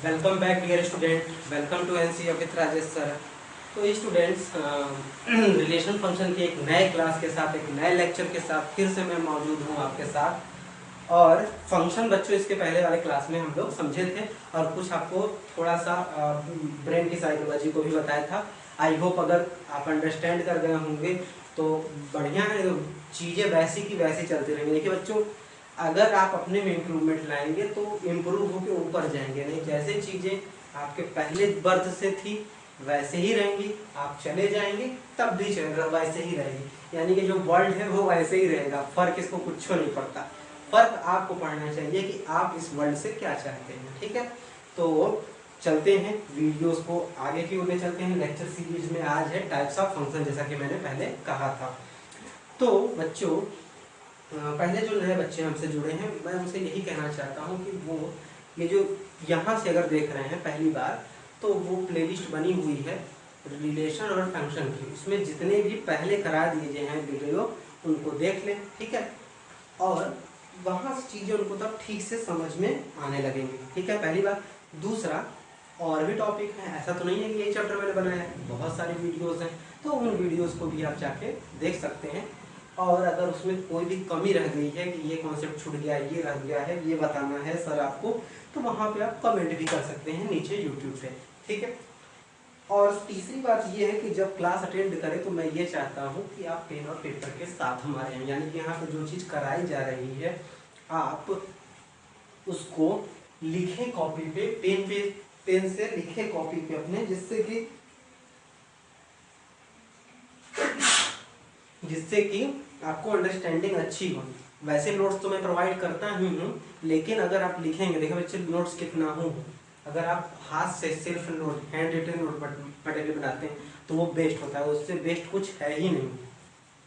Welcome back dear student, welcome to NC with Rajesh sir. तो students, relation function के एक नए क्लास के साथ, एक नए लेक्चर के साथ फिर से मैं मौजूद हूँ आपके साथ। और फंक्शन बच्चों इसके पहले वाले क्लास में हम लोग समझे थे और कुछ आपको थोड़ा सा ब्रेन की साइकोलॉजी को भी बताया था। आई होप अगर आप अंडरस्टैंड कर गए होंगे तो बढ़िया है। चीज़ें वैसी की वैसी चलती रहेंगी। देखिए बच्चों, अगर आप अपने में इम्प्रूवमेंट लाएंगे तो इम्प्रूव होकर ऊपर जाएंगे, नहीं जैसे चीज़ें आपके पहले बर्थ से थी वैसे ही रहेंगी, आप चले जाएंगे तब भी चलेगा वैसे ही रहेगी। यानी कि जो वर्ल्ड है वो वैसे ही रहेगा, फर्क इसको कुछ नहीं पड़ता। फर्क आपको पढ़ना चाहिए कि आप इस वर्ल्ड से क्या चाहते हैं। ठीक है, तो चलते हैं वीडियोस को आगे की ओर ले चलते हैं। लेक्चर सीरीज में आज है टाइप्स ऑफ फंक्शन, जैसा कि मैंने पहले कहा था। तो बच्चों, पहले जो नए बच्चे हमसे जुड़े हैं, मैं उनसे यही कहना चाहता हूँ कि वो ये जो यहाँ से अगर देख रहे हैं पहली बार, तो वो प्लेलिस्ट बनी हुई है रिलेशन और फंक्शन की। उसमें जितने भी पहले करा दिए गए हैं वीडियो उनको देख लें, ठीक है। और वहाँ से चीज़ें उनको तब ठीक से समझ में आने लगेंगी, ठीक है, पहली बात। दूसरा, और भी टॉपिक है, ऐसा तो नहीं है कि यही चैप्टर मैंने बनाया है, बहुत सारी वीडियोस हैं, तो उन वीडियोस को भी आप जाके देख सकते हैं। और अगर उसमें कोई भी कमी रह गई है कि ये कॉन्सेप्ट छूट गया, ये रह गया है, ये बताना है सर आपको, तो वहाँ पे आप कमेंट भी कर सकते हैं नीचे यूट्यूब पे, ठीक है। और तीसरी बात ये है कि जब क्लास अटेंड करें तो मैं ये चाहता हूँ कि आप पेन और पेपर के साथ हमारे हैं, यानी कि यहाँ पे जो चीज़ कराई जा रही है आप उसको लिखें कॉपी पे, पेन से लिखें कॉपी पे अपने, जिससे कि आपको अंडरस्टैंडिंग अच्छी हो। वैसे नोट्स तो मैं प्रोवाइड करता ही हूँ, लेकिन अगर आप लिखेंगे, देखो बच्चे नोट्स कितना हो, अगर आप हाथ से सिर्फ note, hand written note material बनाते हैं तो वो बेस्ट होता है, उससे बेस्ट कुछ है ही नहीं।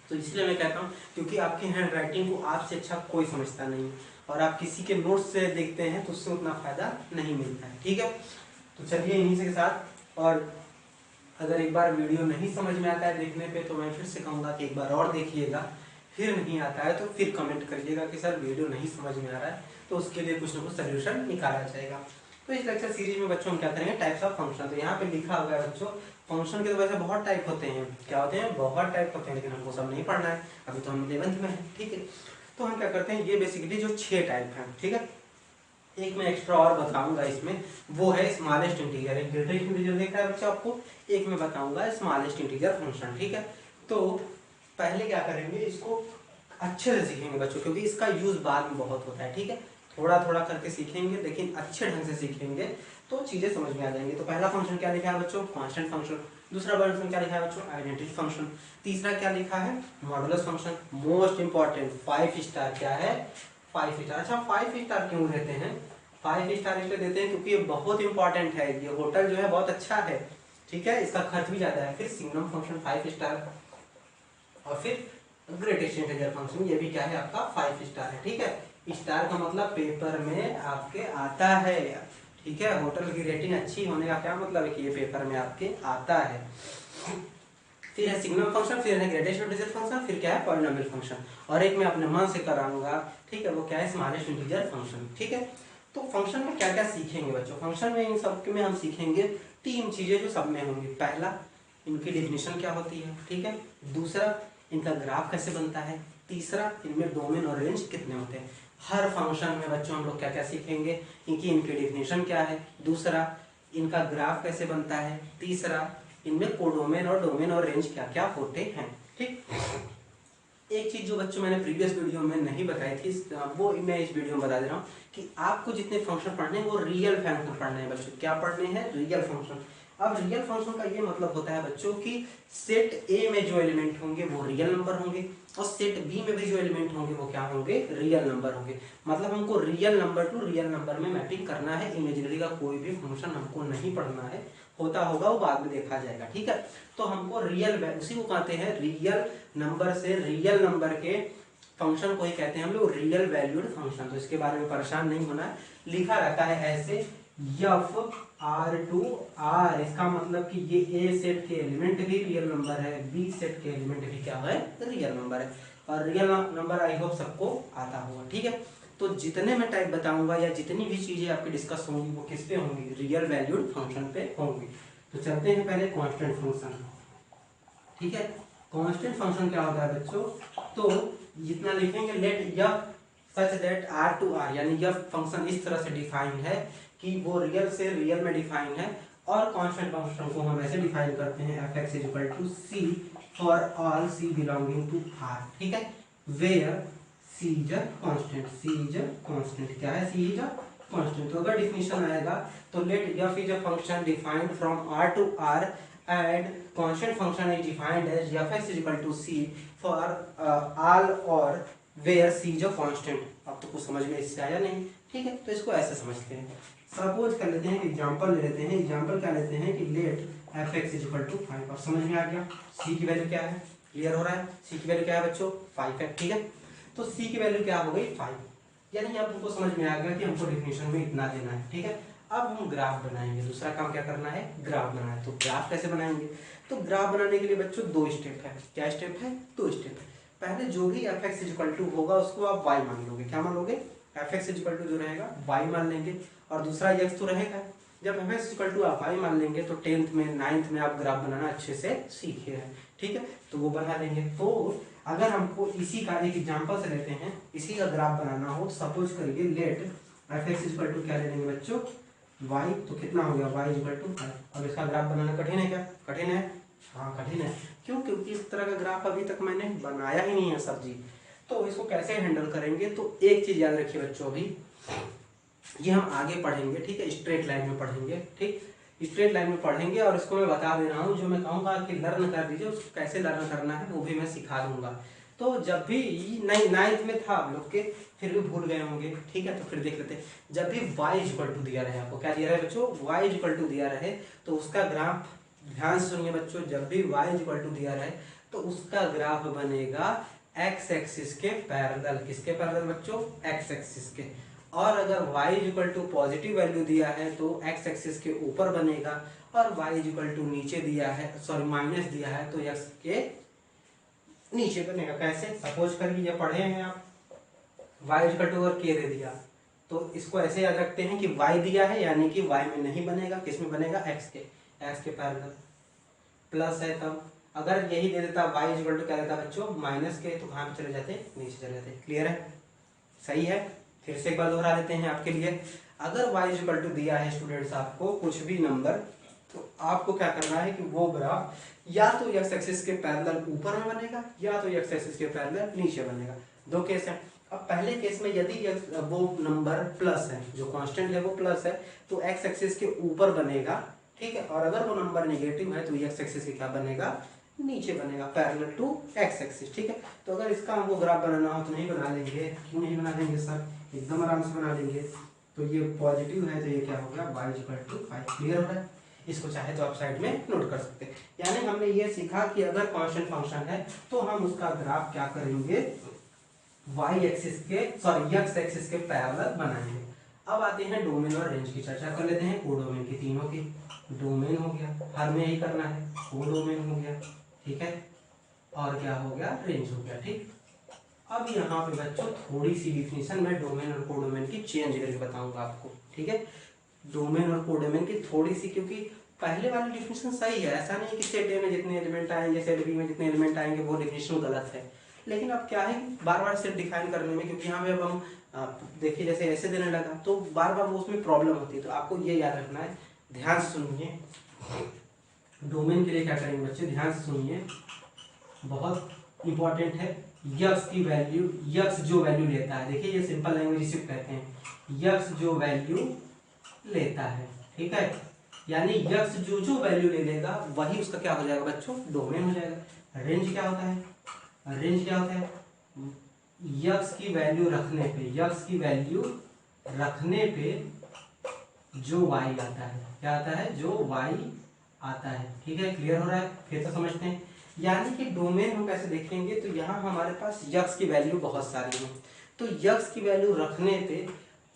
तो इसलिए मैं कहता हूँ, क्योंकि आपकी हैंड राइटिंग को आपसे अच्छा कोई समझता नहीं, और आप किसी के नोट्स से देखते हैं तो उससे उतना फायदा नहीं मिलता है, ठीक है। तो चलिए इन्हीं के साथ, और अगर एक बार वीडियो नहीं समझ में आता है देखने पे तो मैं फिर से कहूँगा कि एक बार और देखिएगा, फिर नहीं आता है तो फिर कमेंट करिएगा कि सर वीडियो नहीं समझ में आ रहा है, तो उसके लिए कुछ ना कुछ सोल्यूशन निकाला जाएगा। तो इस लेक्चर सीरीज में बच्चों हम क्या करेंगे, टाइप्स ऑफ फंक्शन। तो यहाँ पे लिखा हुआ है बच्चों, फंक्शन के तो वैसे बहुत टाइप होते हैं, क्या होते हैं, बहुत टाइप होते हैं, लेकिन हमको सब नहीं पढ़ना है, अभी तो हम 11th में है, ठीक है। तो हम क्या करते हैं, ये बेसिकली जो 6 टाइप हैं, ठीक है। एक मैं एक्स्ट्रा और बताऊंगा इसमें, वो है स्मॉलेस्ट इंटीजर। एक ग्रेटेस्ट इंटीजर देखा है बच्चा आपको, एक मैं बताऊंगा स्मॉलेस्ट इंटीजर फंक्शन, ठीक है। तो पहले क्या करेंगे, इसको अच्छे से सीखेंगे बच्चों, क्योंकि इसका यूज बाद में बहुत होता है, ठीक है। थोड़ा थोड़ा करके सीखेंगे, लेकिन अच्छे ढंग से सीखेंगे तो चीजें समझ में आ जाएंगी। तो पहला फंक्शन क्या लिखा है बच्चों, कांस्टेंट फंक्शन। दूसरा फंक्शन क्या लिखा है बच्चों, आइडेंटिटी फंक्शन। तीसरा क्या लिखा है, modulus function. Most important 5 star क्या है, 5 स्टार। अच्छा 5 स्टार क्यों देते हैं, 5 स्टार इसलिए देते हैं क्योंकि ये बहुत इंपॉर्टेंट है, ये होटल जो है बहुत अच्छा है, ठीक है, इसका खर्च भी ज्यादा है। फिर सिग्नम फंक्शन 5 स्टार, और फिर ग्रेटेस्ट इंटीजर फंक्शन, ये भी क्या है आपका 5 स्टार है, ठीक है। स्टार का मतलब पेपर में आपके आता है, ठीक है। होटल की रेटिंग अच्छी होने का क्या मतलब है कि ये पेपर में आपके आता है। फिर है सिग्नम फंक्शन, फिर है ग्रेटेस्ट इंटीजर फंक्शन, फिर क्या है पॉलिनोमियल फंक्शन, और एक मैं अपने मन से कराऊंगा, ठीक है, वो क्या है स्मॉलेस्ट इंटीजर फंक्शन, ठीक है। तो फंक्शन में क्या क्या सीखेंगे बच्चों, फंक्शन में इन सब में हम सीखेंगे 3 चीजें जो सब में होंगी। पहला, इनकी डेफिनेशन क्या होती है, ठीक है। दूसरा, इनका ग्राफ कैसे बनता है। तीसरा, इनमें डोमेन और रेंज कितने होते हैं। हर फंक्शन में बच्चों हम लोग क्या क्या सीखेंगे, इनकी डेफिनेशन क्या है, दूसरा इनका ग्राफ कैसे बनता है, तीसरा इनमें कोडोमेन और डोमेन और रेंज क्या क्या होते हैं, ठीक। एक चीज जो बच्चों मैंने प्रीवियस वीडियो में नहीं बताई थी, वो मैं इस वीडियो में बता दे रहा हूँ कि आपको जितने फंक्शन पढ़ने हैं वो रियल फंक्शन पढ़ने हैं बच्चों। क्या पढ़ने हैं, रियल फंक्शन। अब रियल फंक्शन का ये मतलब होता है बच्चों कि सेट ए में जो एलिमेंट होंगे वो रियल नंबर होंगे, और सेट बी में भी जो एलिमेंट होंगे वो क्या होंगे, रियल नंबर होंगे। मतलब हमको real number two real number में मैपिंग करना है। इमेजिनरी का कोई भी फंक्शन हमको नहीं पढ़ना है, होता होगा वो बाद में देखा जाएगा, ठीक है। तो हमको रियल, उसी को कहते हैं रियल नंबर से रियल नंबर के फंक्शन को ही कहते हैं हम लोग रियल वैल्यूड फंक्शन। तो इसके बारे में परेशान नहीं होना है, लिखा रहता है ऐसे एफ आर टू आर, इसका मतलब कि ये ए सेट के एलिमेंट भी रियल नंबर है, बी सेट के एलिमेंट भी क्या है, रियल नंबर है। और रियल नंबर आई होप सबको आता होगा, ठीक है। तो जितने मैं टाइप बताऊंगा या जितनी भी चीजें आपकी डिस्कस होंगी वो किस पे होंगी, रियल वैल्यूड फंक्शन पे होंगी। तो चलते हैं पहले कांस्टेंट फंक्शन, ठीक है। कांस्टेंट फंक्शन क्या होता है बच्चों, तो जितना लिखेंगे let F such that R to R, यानी यह फंक्शन इस तरह से डिफाइन है कि वो रियल से रियल में डिफाइन है। और कांस्टेंट फंक्शन को हम ऐसे डिफाइन करते हैं F X is equal to C for all C belonging to R, ठीक है, where C is a constant, C is a constant, क्या है, सी इज अ कांस्टेंट। तो अगर डिफिनेशन आएगा तो let F is a function defined from R to R and constant function is defined as F X is equal to C for all और where C is a constant. अब तो कुछ समझ में इससे आया नहीं, ठीक है, तो इसको ऐसे समझते हैं। सपोज कर लेते हैं कि एग्जांपल ले लेते हैं, एग्जांपल क्या लेते हैं कि let F X is equal to 5। अब समझ में आ गया सी की वैल्यू क्या है, क्लियर हो रहा है, सी की वैल्यू क्या है बच्चों 5 है, ठीक है। तो सी की वैल्यू क्या हो गई 5, यानी अब हमको समझ में आ गया कि हमको डिफिनेशन में इतना देना है, ठीक है। अब हम ग्राफ बनाएंगे, दूसरा काम क्या करना है, ग्राफ बनाना है। तो ग्राफ कैसे बनाएंगे, तो ग्राफ बनाने के लिए बच्चों 2 स्टेप है। क्या स्टेप है, 2 स्टेप है। पहले जो भी एफ एक्स इक्वल टू होगा उसको आप y मान लोगे, क्या मान लोगे, एफ एक्स इक्वल टू जो रहेगा y मान लेंगे, और दूसरा x तो रहेगा। जब एफ एक्स इक्वल टू आप y मान लेंगे तो 10th में 9th में आप ग्राफ बनाना अच्छे से सीखे हैं, ठीक है, तो वो बना लेंगे। तो अगर हमको इसी का एक एग्जांपल से लेते हैं, इसी का ग्राफ बनाना हो, सपोज करिए let F X equal to क्या ले लेंगे बच्चों y, तो कितना हो गया y इक्वल टू 5। अब इसका ग्राफ बनाना कठिन है क्या, कठिन है, हाँ कठिन है, क्यों, क्योंकि इस तरह का ग्राफ अभी तक मैंने बनाया ही नहीं है सर जी। तो इसको कैसे हैंडल करेंगे, तो एक चीज याद रखिए बच्चों, अभी ये हम आगे पढ़ेंगे, ठीक है, स्ट्रेट लाइन में पढ़ेंगे, ठीक, स्ट्रेट लाइन में पढ़ेंगे। और इसको मैं बता दे रहा हूँ, जो मैं कहूँगा कि लर्न कर दीजिए, उसको कैसे लर्न करना है वो भी मैं सिखा दूंगा। तो जब भी नहीं 9th में था आप लोग के, फिर भी भूल गए होंगे, ठीक है, तो फिर देख लेते हैं। जब भी y इक्वल टू दिया रहे, आपको क्या दिया रहे बच्चों, y इक्वल टू दिया रहे, तो उसका ग्राफ ध्यान से सुनिए बच्चों, जब भी y इक्वल टू दिया रहे तो उसका ग्राफ बनेगा x एक्सिस के पैरेलल, किसके पैरेलल बच्चों, x एक्सिस के। और अगर y equal to positive value दिया है तो x एक्सिस के ऊपर बनेगा, और y इक्वल टू नीचे दिया है, सॉरी माइनस दिया है तो x के नीचे बनेगा। कैसे, सपोज करिए ये पढ़े हैं आप, y इक्वल टू अगर k दे दिया तो इसको ऐसे याद रखते हैं कि y दिया है यानी कि y में नहीं बनेगा, किस में बनेगा, x के पैरेलल, प्लस है तब। अगर यही दे देता y इक्वल टू क्या देता बच्चों माइनस के, तो कहाँ पे चले जाते, नीचे चले जाते, क्लियर है, सही है। फिर से एक बार दोहरा देते हैं आपके लिए। अगर y इक्वल टू दिया है स्टूडेंट्स आपको कुछ भी नंबर, तो आपको क्या करना है कि वो ग्राफ या तो x एक्सिस के पैरेलल ऊपर में बनेगा या तो x एक्सिस के पैरेलल नीचे बनेगा, 2 केस है। अब पहले केस में यदि वो नंबर प्लस है, जो कांस्टेंट है वो प्लस है, तो x एक्सिस के ऊपर बनेगा, ठीक है, और अगर वो नंबर नेगेटिव है तो x एक्सिस के क्या बनेगा, नीचे बनेगा, पैरेलल टू x एक्सिस, ठीक है। तो अगर इसका हमको ग्राफ बनाना हो तो नहीं बना लेंगे, क्यों नहीं बना लेंगे सर, एकदम आराम से बना लेंगे। तो ये पॉजिटिव है तो ये क्या हो गया y इक्वल टू 5, क्लियर हो रहा है। इसको चाहे तो आप साइड में नोट कर सकते हैं। यानी हमने ये सीखा कि अगर कांस्टेंट फंक्शन है तो हम उसका ग्राफ क्या करेंगे, y एक्सिस के, सॉरी x एक्सिस के पैरेलल बनाएंगे। अब आते हैं डोमेन और रेंज की चर्चा कर लेते हैं। कोडोमेन की, तीनों की, डोमेन हो गया, हर में यही करना है, कोडोमेन हो गया, ठीक है, और क्या हो गया, रेंज हो गया, ठीक। अब यहाँ पे बच्चों थोड़ी सी डिफिनेशन मैं डोमेन और कोडोमेन की चेंज करके बताऊंगा आपको, ठीक है, डोमेन और कोडोमेन की थोड़ी सी, क्योंकि पहले वाली डिफिनेशन सही है, ऐसा नहीं कि सेट ए में जितने एलिमेंट आएंगे सेट बी में जितने एलिमेंट आएंगे वो डिफिनेशन गलत है। लेकिन अब क्या है बार बार सेट डिफाइन करने में, क्योंकि यहाँ पे अब हम देखिए जैसे ऐसे देने लगा तो बार बार वो उसमें प्रॉब्लम होती है, तो आपको ये याद रखना है, ध्यान से सुनिए। डोमेन के लिए क्या करेंगे बच्चे, ध्यान से सुनिए, बहुत इंपॉर्टेंट है। यक्स की वैल्यू, यक्स जो वैल्यू लेता है, देखिए ये सिंपल लैंग्वेज इसे कहते हैं, यक्स जो वैल्यू लेता है, ठीक है, यानी यक्स जो जो वैल्यू ले लेगा वही उसका क्या हो जाएगा बच्चों, डोमेन हो जाएगा। रेंज क्या होता है, रेंज क्या होता है, यक्स की वैल्यू रखने पे, यक्स की वैल्यू रखने पे जो y आता है, क्या आता है, जो y आता है, ठीक है, क्लियर हो रहा है। फिर से समझते हैं, यानी कि डोमेन हम कैसे देखेंगे, तो यहाँ हमारे पास यक्स की वैल्यू बहुत सारी है, तो यक्स की वैल्यू रखने पे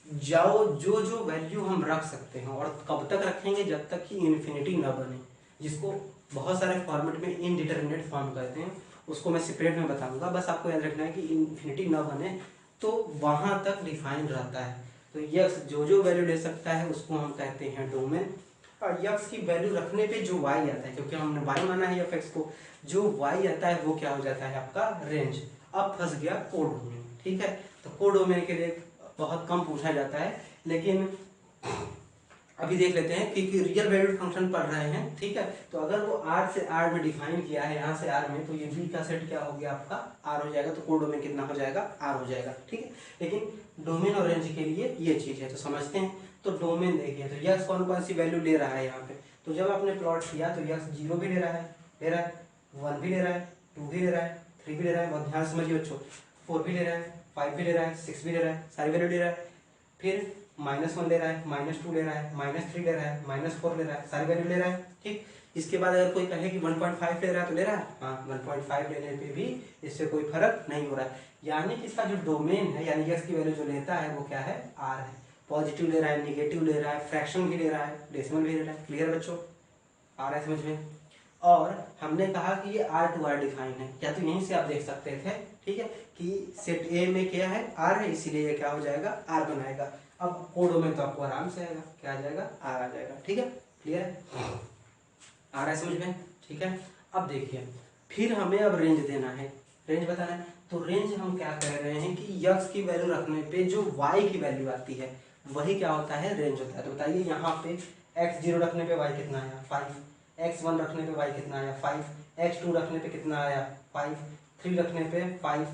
जाओ जो जो वैल्यू हम रख सकते हैं, और कब तक रखेंगे, जब तक कि इन्फिनिटी ना बने, जिसको बहुत सारे फॉर्मेट में इनडिटरमिनेट फॉर्म कहते हैं, उसको मैं सेपरेट में बताऊंगा। बस आपको याद रखना है कि इन्फिनिटी ना बने, तो वहां तक डिफाइन रहता है। तो यक्स जो वैल्यू ले सकता है उसको हम कहते हैं डोमेन, और यक्स की वैल्यू रखने पे जो वाई आता है, क्योंकि हमने वाई माना है एफ को, जो वाई आता है वो क्या हो जाता है आपका रेंज। अब फंस गया कोडोमेन, ठीक है। तो कोडोमेन के लिए बहुत कम पूछा जाता है, लेकिन अभी देख लेते हैं कि रियल वैल्यूड फंक्शन पढ़ रहे हैं, ठीक है। तो अगर वो आर से आर में डिफाइन किया है, यहाँ से आर में, तो ये बी का सेट क्या हो गया आपका आर हो जाएगा, तो कोडोमेन कितना हो जाएगा आर हो जाएगा, ठीक है। लेकिन डोमेन और रेंज के लिए ये चीज है, तो समझते हैं। तो डोमेन देखिए, तो यक्स कौन कौन सी वैल्यू ले रहा है यहाँ पे, तो जब आपने प्लॉट किया तो यक्स 0 भी ले रहा है, 1 भी ले रहा है, 2 भी ले रहा है, 3 भी ले रहा है, बहुत ध्यान से समझिए बच्चों, 4 भी ले रहा है, 5 भी ले रहा है, 6 भी ले रहा है, सारी वैल्यू ले रहा है। फिर -1 ले रहा है, -2 ले रहा है, -3 ले रहा है, -4 ले रहा है, सारी वैल्यू ले रहा है, ठीक। इसके बाद अगर कोई कहे कि 1.5 ले रहा है तो ले रहा है, हाँ 1.5 लेने पे भी इससे कोई फर्क नहीं हो रहा है। यानी कि इसका जो डोमेन है, यानी यक्स की वैल्यू जो लेता है वो क्या है आर है। पॉजिटिव ले रहा है, निगेटिव ले रहा है, फ्रैक्शन भी ले रहा है, डेसिमल भी ले रहा है। क्लियर बच्चों, आ रहा है समझ में। और हमने कहा कि ये आर टू आर डिफाइन है, या तो यहीं से आप देख सकते थे, ठीक है, कि सेट ए में क्या है आर है, इसीलिए ये क्या हो जाएगा आर बनाएगा। अब कोडो में तो आपको आराम से आएगा, क्या आ जाएगा आर आ जाएगा, ठीक है। क्लियर है, आ रहा है समझ में, ठीक है। अब देखिए, फिर हमें अब रेंज देना है, रेंज बताना है। तो रेंज हम क्या कह रहे हैं कि यक्स की वैल्यू रखने पे जो वाई की वैल्यू आती है वही क्या होता है रेंज होता है। तो बताइए यहाँ पे x0 रखने पे y कितना आया 5, x1 रखने पे y कितना आया 5, x2 रखने पे कितना आया 5, 3 रखने पे 5,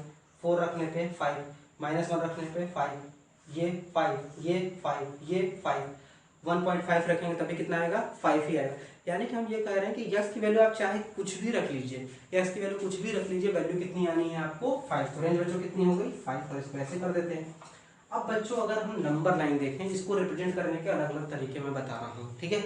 4 रखने पे 5, -1 रखने पे 5, ये 5, ये 5, ये 5, 1.5 रखेंगे तभी कितना आएगा 5 ही आएगा। यानी कि हम ये कह रहे हैं कि यक्स की वैल्यू आप चाहे कुछ भी रख लीजिए, यक्स की वैल्यू कुछ भी रख लीजिए, वैल्यू कितनी आनी है आपको 5। तो रेंज बच्चों कितनी हो गई 5, तो इसको ऐसे कर देते हैं। अब बच्चों अगर हम नंबर लाइन देखें, इसको रिप्रेजेंट करने के अलग अलग तरीके मैं बता रहा हूँ, ठीक है।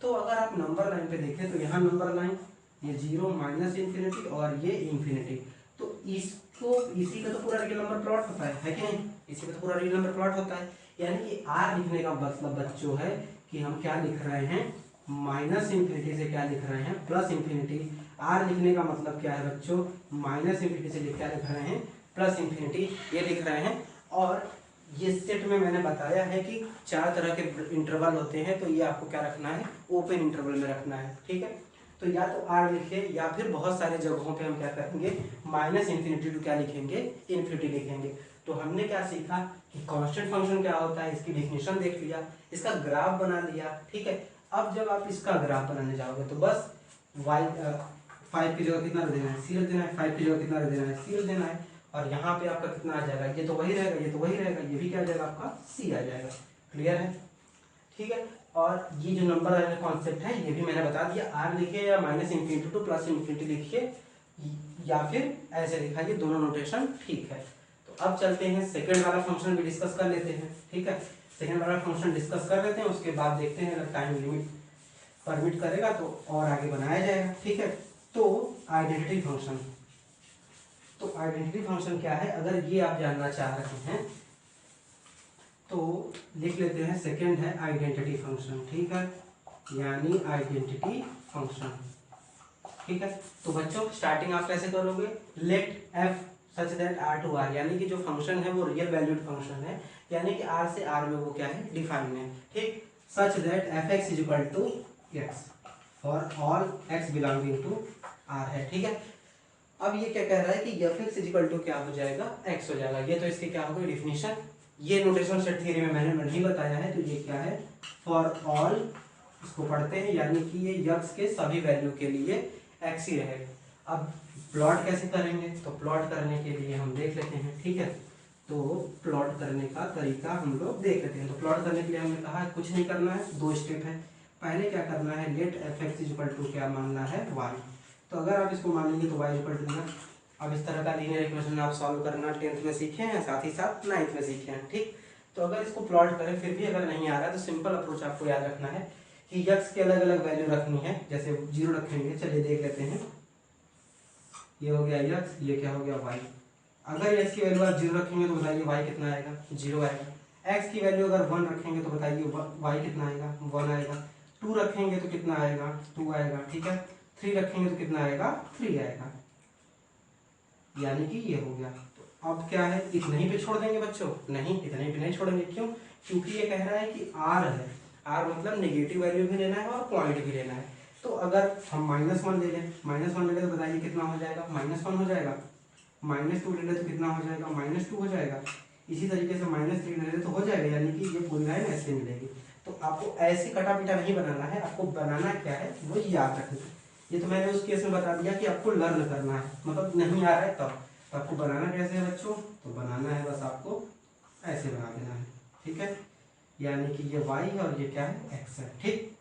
तो अगर आप नंबर लाइन पे देखें तो यहाँ नंबर लाइन ये 0 -इंफिनिटी और ये इंफिनिटी, तो इसको इसी का तो पूरा रियल नंबर प्लॉट होता है कि नहीं, इसी का तो पूरा रियल नंबर प्लॉट होता है। यानी कि आर लिखने का मतलब बच्चों है कि हम क्या लिख रहे हैं -इंफिनिटी से क्या लिख रहे हैं +इंफिनिटी। आर लिखने का मतलब क्या है बच्चों, -इंफिनिटी से क्या लिख रहे हैं +इंफिनिटी, ये लिख रहे हैं। और ये सेट में मैंने बताया है कि 4 तरह के इंटरवल होते हैं, तो ये आपको क्या रखना है ओपन इंटरवल में रखना है, ठीक है। तो या तो आर लिखे, या फिर बहुत सारे जगहों पे हम क्या करेंगे -इंफिनिटी टू क्या लिखेंगे इन्फिनिटी लिखेंगे। तो हमने क्या सीखा कि कांस्टेंट फंक्शन क्या होता है, इसकी डिफिनेशन देख लिया, इसका ग्राफ बना लिया, ठीक है। अब जब आप इसका ग्राफ बनाने जाओगे तो बस y 5 की जगह कितना देना है सी रख देना है, 5 की जगह कितना देना है सी रख देना है, और यहाँ पे आपका कितना आ जाएगा, ये तो वही रहेगा, ये तो वही रहेगा, ये भी क्या आ जाएगा आपका सी आ जाएगा। क्लियर है, ठीक है। और ये जो नंबर वाला कॉन्सेप्ट है ये भी मैंने बता दिया, आर लिखिए या -इंफिनिटी टू +इंफिनिटी लिखिए, या फिर ऐसे लिखाइए, दोनों नोटेशन ठीक है। तो अब चलते हैं सेकंड वाला फंक्शन भी डिस्कस कर लेते हैं, ठीक है। सेकंड वाला फंक्शन डिस्कस कर लेते हैं, उसके बाद देखते हैं अगर टाइम लिमिट परमिट करेगा तो और आगे बनाया जाएगा, ठीक है। तो आइडेंटिटी फंक्शन, तो आइडेंटिटी फंक्शन क्या है अगर ये आप जानना चाह रहे हैं तो लिख लेते हैं, सेकंड है आइडेंटिटी फंक्शन, ठीक है, यानी आइडेंटिटी फंक्शन, ठीक है। तो बच्चों स्टार्टिंग आप कैसे करोगे, let F such that R to R, यानी कि जो फंक्शन है वो रियल वैल्यूड फंक्शन है, यानी कि आर से आर में वो क्या है डिफाइन है, ठीक। Such that F X is equal to X for all X belonging to R है, ठीक है। अब ये क्या कह रहा है कि F X is equal to क्या हो जाएगा एक्स हो जाएगा, ये तो इसकी क्या होगी डिफिनेशन। ये नोटेशन सेट थ्योरी में मैंने नहीं बताया है, तो ये क्या है फॉर ऑल, इसको पढ़ते हैं, यानी कि ये यक्स के सभी वैल्यू के लिए एक्स ही रहेगा। अब प्लॉट कैसे करेंगे, तो प्लॉट करने के लिए हम देख लेते हैं, ठीक है। तो प्लॉट करने का तरीका हम लोग देख लेते हैं। तो प्लॉट करने के लिए हमने कहा कुछ नहीं करना है, 2 स्टेप है। पहले क्या करना है, let F X is equal to क्या मानना है वाई, तो अगर आप इसको मान लेंगे तो वाई इक्वल टू ना, अब इस तरह का लीनियर इक्वेशन आप सॉल्व करना 10th में सीखे हैं, साथ ही साथ 9th में सीखे हैं, ठीक। तो अगर इसको प्लॉट करें फिर भी अगर नहीं आ रहा है तो सिंपल अप्रोच आपको याद रखना है कि यक्स के अलग अलग वैल्यू रखनी है, जैसे 0 रखेंगे, चलिए देख लेते हैं, ये हो गया यक्स, ये क्या हो गया वाई। अगर एक्स की वैल्यू आप 0 रखेंगे तो बताइए वाई कितना आएगा 0 आएगा। एक्स की वैल्यू अगर 1 रखेंगे तो बताइए वाई कितना आएगा 1 आएगा। 2 रखेंगे तो कितना आएगा 2 आएगा, ठीक है। 3 रखेंगे तो कितना आएगा 3 आएगा, यानी कि ये हो गया। तो अब क्या है, इतना ही पे छोड़ देंगे बच्चों? नहीं, इतने ही पे नहीं छोड़ेंगे। क्यों? क्योंकि ये कह रहा है कि आर है, आर मतलब नेगेटिव वैल्यू भी लेना है और पॉइंट भी लेना है। तो अगर हम -1 ले लें, -1 ले लें तो बताइए कितना हो जाएगा? -1 हो जाएगा। -2 ले लें तो कितना हो जाएगा? -2 हो जाएगा। इसी तरीके से -3 ले लें तो हो जाएगा, यानी कि ये पूरी लाइन ऐसे मिलेगी। तो आपको ऐसे कटा पीटा नहीं बनाना है, आपको बनाना क्या है वो याद रखना है। ये तो मैंने उस केस में बता दिया कि आपको लर्न करना है, मतलब नहीं आ रहा है तब। तो आपको बनाना कैसे है बच्चों? तो बनाना है बस आपको ऐसे बना देना है, ठीक है। यानी कि ये y है और ये क्या है? x है, ठीक।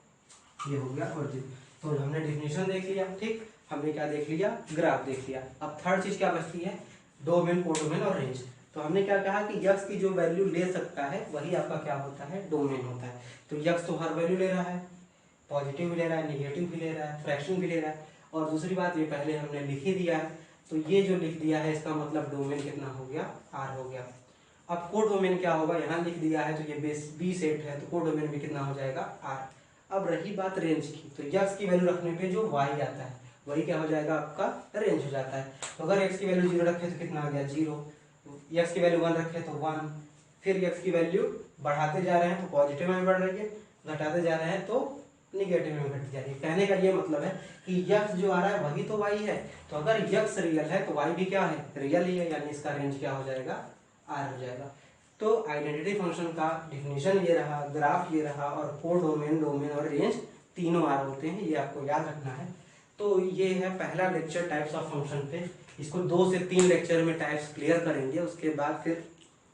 ये हो गया ओरिजिन। तो हमने डिफिनेशन देख लिया, ठीक। हमने क्या देख लिया? ग्राफ देख लिया। अब थर्ड चीज क्या बचती है? डोमेन, कोडोमेन और रेंज। तो हमने क्या कहा कि यक्स की जो वैल्यू ले सकता है वही आपका क्या होता है? डोमेन होता है। तो यक्स तो हर वैल्यू ले रहा है, पॉजिटिव भी ले रहा है, निगेटिव भी ले रहा है, फ्रैक्शन भी ले रहा है। और दूसरी बात, ये पहले हमने लिख ही दिया है, तो ये जो लिख दिया है इसका मतलब डोमेन कितना हो गया? आर हो गया। अब कोडोमेन क्या होगा? यहाँ लिख दिया है तो ये बेस बी सेट है, तो कोडोमेन भी कितना हो जाएगा? आर। अब रही बात रेंज की, तो यक्स की वैल्यू रखने पे जो वाई आता है वही क्या हो जाएगा? आपका रेंज हो जाता है। तो अगर एक्स की वैल्यू 0 रखे तो कितना आ गया? 0। एक्स की वैल्यू 1 रखे तो 1। फिर एक्स की वैल्यू बढ़ाते जा रहे हैं तो पॉजिटिव में बढ़ रही है, घटाते जा रहे हैं तो निगेटिव में घटती जा रही है। कहने का ये मतलब है कि यक्स जो आ रहा है वही तो वाई है। तो अगर यक्स रियल है तो वाई भी क्या है? रियल ही है, यानी इसका रेंज क्या हो जाएगा? आर हो जाएगा। तो आइडेंटिटी फंक्शन का डिफिनेशन ये रहा, ग्राफ ये रहा, और कोडोमेन, डोमेन और रेंज तीनों आर होते हैं, ये आपको याद रखना है। तो ये है पहला लेक्चर टाइप्स ऑफ फंक्शन पे। इसको 2 से 3 लेक्चर में टाइप्स क्लियर करेंगे, उसके बाद फिर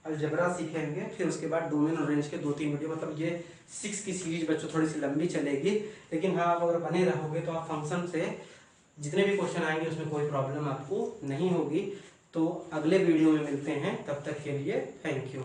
अलजेब्रा सीखेंगे, फिर उसके बाद डोमेन और रेंज के 2-3 वीडियो, मतलब ये 6 की सीरीज बच्चों थोड़ी सी लंबी चलेगी। लेकिन हाँ, आप अगर बने रहोगे तो आप फंक्शन से जितने भी क्वेश्चन आएंगे उसमें कोई प्रॉब्लम आपको नहीं होगी। तो अगले वीडियो में मिलते हैं, तब तक के लिए थैंक यू।